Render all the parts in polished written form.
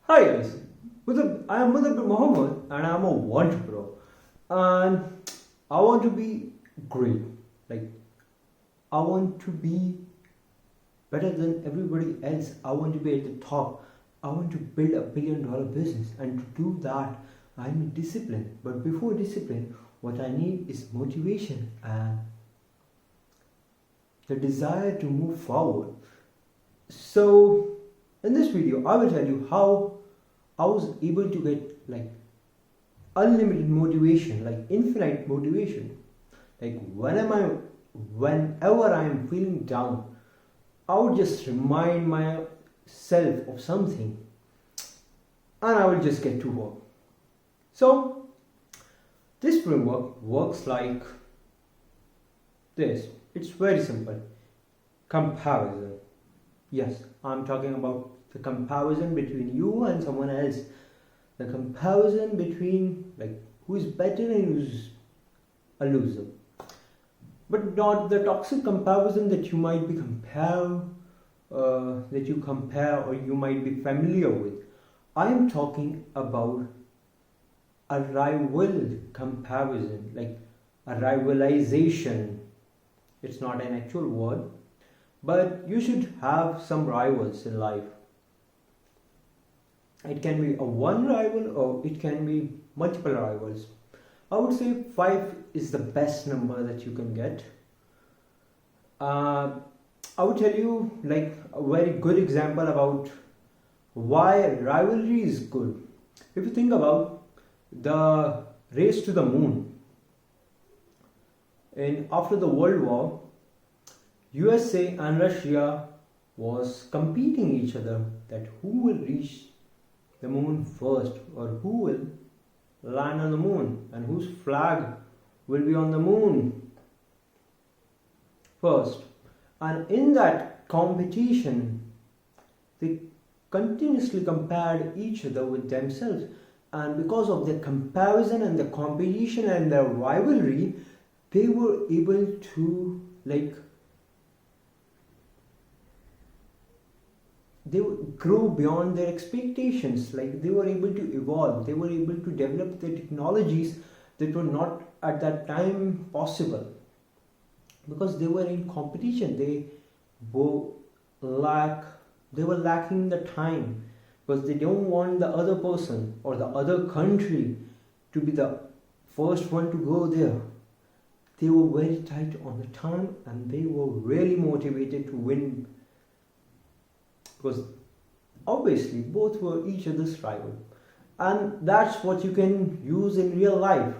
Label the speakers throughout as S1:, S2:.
S1: Hi guys, I am Mudabir Mohammed and I am a World Pro and I want to be great. Like I want to be better than everybody else. I want to be at the top. I want to build $1 billion business and to do that I need discipline. But before discipline, what I need is motivation and the desire to move forward. So in this video, I will tell you how I was able to get unlimited motivation, like infinite motivation. Like whenever I am feeling down, I would just remind myself of something and I will just get to work. So this framework works like this. It's very simple. Comparison. Yes, I'm talking about the comparison between you and someone else. The comparison between who is better and who's a loser. But not the toxic comparison that you might be that you compare or you might be familiar with. I am talking about a rival comparison, like a rivalization. It's not an actual word, but you should have some rivals in life. It can be a one rival or it can be multiple rivals. I would say 5 is the best number that you can get. I would tell you a very good example about why rivalry is good. If you think about the race to the moon, and after the World War, USA and Russia was competing each other that who will reach the moon first or who will land on the moon and whose flag will be on the moon first. And in that competition, they continuously compared each other with themselves. And because of the comparison and the competition and the rivalry, they were able to they would grow beyond their expectations. Like they were able to evolve, they were able to develop the technologies that were not at that time possible because they were in competition. Were lack they were lacking the time because they don't want the other person or the other country to be the first one to go there. They were very tight on the time and they were really motivated to win because obviously both were each other's rival, and that's what you can use in real life.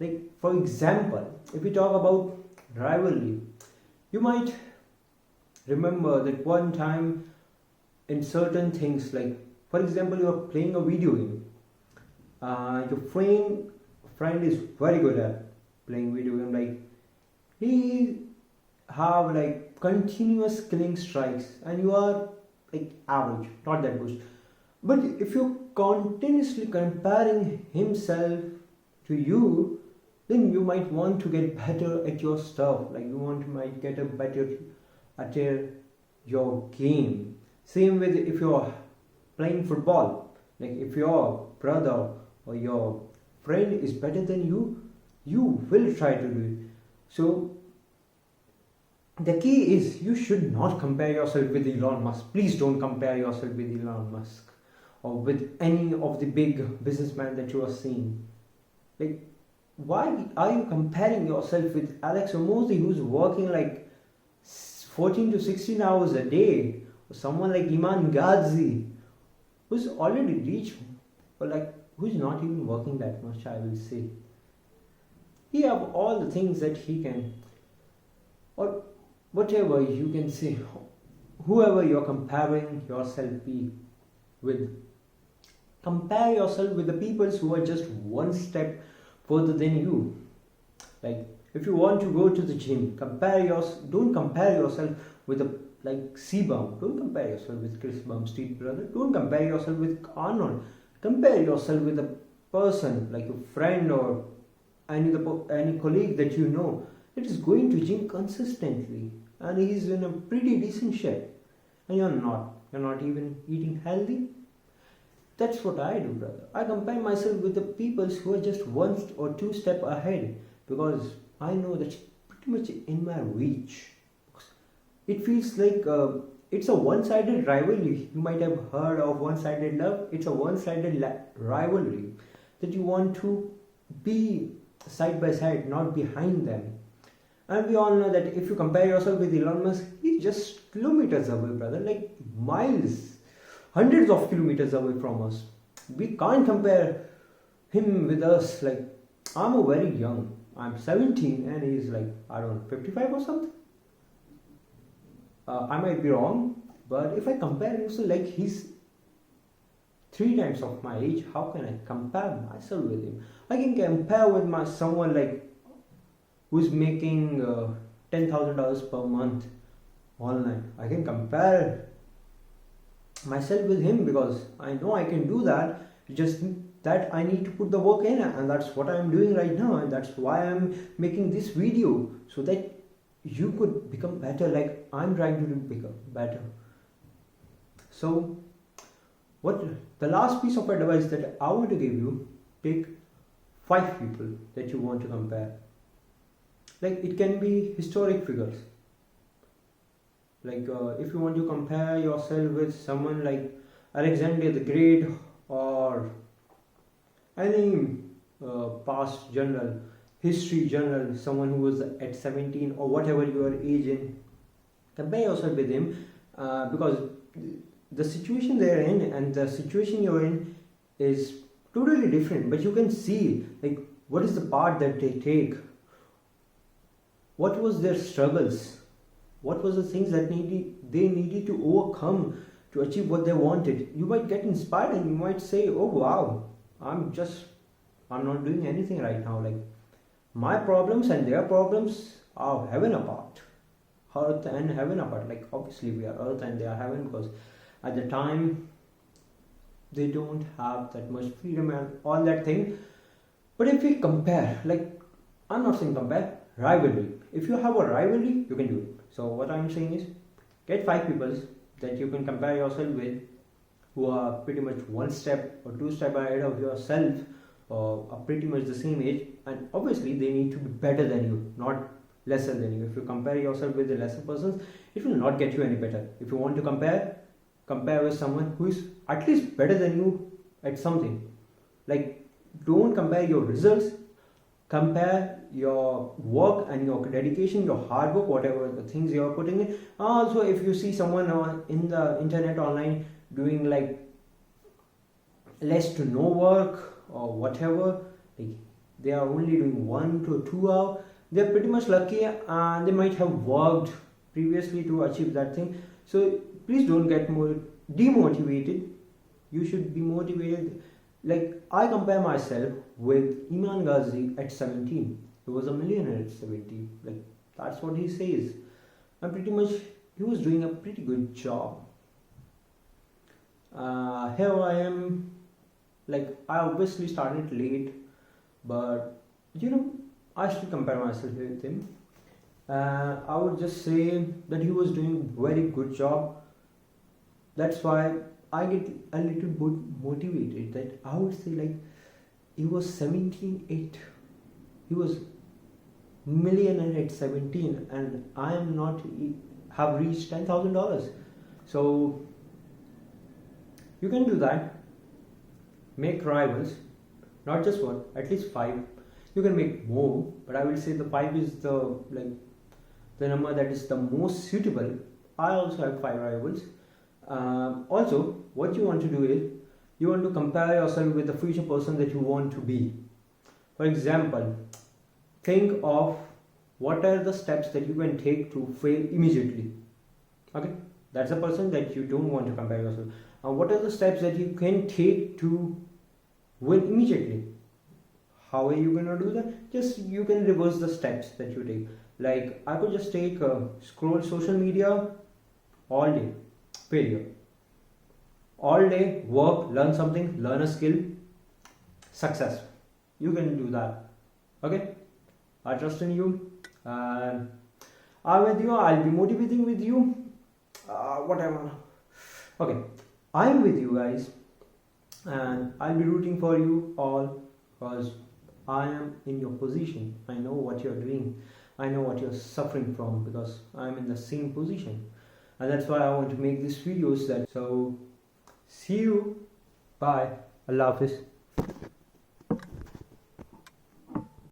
S1: Like for example, if we talk about rivalry, you might remember that one time in certain things, like for example you are playing a video game, your friend is very good at playing video game, like he have continuous killing strikes and you are average, not that good. But if you're continuously comparing himself to you, then you might want to get better at your stuff. Like you might get a better at your game. Same with if you're playing football. Like if your brother or your friend is better than you, you will try to do it. So the key is you should not compare yourself with Elon Musk. Please don't compare yourself with Elon Musk or with any of the big businessmen that you are seeing. Like, why are you comparing yourself with Alex Omozi, who's working 14 to 16 hours a day, or someone like Iman Ghazi, who's already rich, or who's not even working that much, I will say. He have all the things that he can, or whatever you can say, whoever you're comparing yourself with, compare yourself with the people who are just one step further than you. Like if you want to go to the gym, don't compare yourself with C-Bum. Don't compare yourself with Chris Bumstead, brother. Don't compare yourself with Arnold. Compare yourself with a person like a friend or any colleague that you know that is going to gym consistently and he's in a pretty decent shape and you're not even eating healthy. That's what I do, brother. I compare myself with the people who are just one or two step ahead because I know that's pretty much in my reach. It feels like it's a one-sided rivalry. You might have heard of one-sided love. It's a one-sided rivalry that you want to be side by side, not behind them. And we all know that if you compare yourself with Elon Musk, he's just kilometers away, brother, like miles, hundreds of kilometers away from us. We can't compare him with us. Like, I'm a very young, I'm 17, and he's like, I don't know, 55 or something. I might be wrong, but if I compare him, so like he's three times of my age, how can I compare myself with him? I can compare with my someone like who's making $10,000 per month online. I can compare myself with him because I know I can do that. Just that I need to put the work in, and that's what I'm doing right now, and that's why I'm making this video so that you could become better like I'm trying to become better. So what the last piece of advice that I want to give you, take 5 people that you want to compare. Like it can be historic figures. Like if you want to compare yourself with someone like Alexander the Great or any past general, history general, someone who was at 17 or whatever your age in, compare yourself with him because the situation they're in and the situation you're in is totally different, but you can see like what is the part that they take, what was their struggles, what was the things that they needed to overcome to achieve what they wanted. You might get inspired and you might say, oh wow, I'm not doing anything right now. Like my problems and their problems are heaven apart, earth and heaven apart. Like obviously we are earth and they are heaven because at the time they don't have that much freedom and all that thing. But if we compare, like I'm not saying compare, rivalry. If you have a rivalry, you can do it. So what I'm saying is get 5 people that you can compare yourself with who are pretty much one step or two step ahead of yourself or are pretty much the same age, and obviously they need to be better than you, not lesser than you. If you compare yourself with the lesser persons, it will not get you any better. If you want to compare with someone who is at least better than you at something. Like don't compare your results, compare your work and your dedication, your hard work, whatever the things you are putting in. Also if you see someone in the internet online doing like less to no work or whatever, like they are only doing 1 to 2 hours, they're pretty much lucky and they might have worked previously to achieve that thing. So please don't get more demotivated. You should be motivated. Like I compare myself with Iman Ghazi at 17. He was a millionaire at 17. Like that's what he says. And pretty much he was doing a pretty good job. Here I am. Like I obviously started late, but I still compare myself with him. I would just say that he was doing very good job. That's why I get a little bit motivated. That I would say like he was 17 8. He was millionaire at 17, and I am not have reached $10,000. So you can do that. Make rivals, not just one, at least 5. You can make more, but I will say the 5 is the number that is the most suitable. I also have 5 rivals. Also, what you want to do is you want to compare yourself with the future person that you want to be. For example, think of what are the steps that you can take to fail immediately. Okay, that's a person that you don't want to compare yourself. What are the steps that you can take to win immediately? How are you gonna do that? Just you can reverse the steps that you take. Like I could just take scroll social media all day, failure. All day work, learn something, learn a skill, success. You can do that. Okay, I trust in you. I'm with you. I'll be motivating with you. Whatever. Okay, I'm with you guys. and I'll be rooting for you all because I am in your position. I know what you're doing. I know what you're suffering from because I'm in the same position. And that's why I want to make these videos. That so see you. Bye. Allah Hafiz.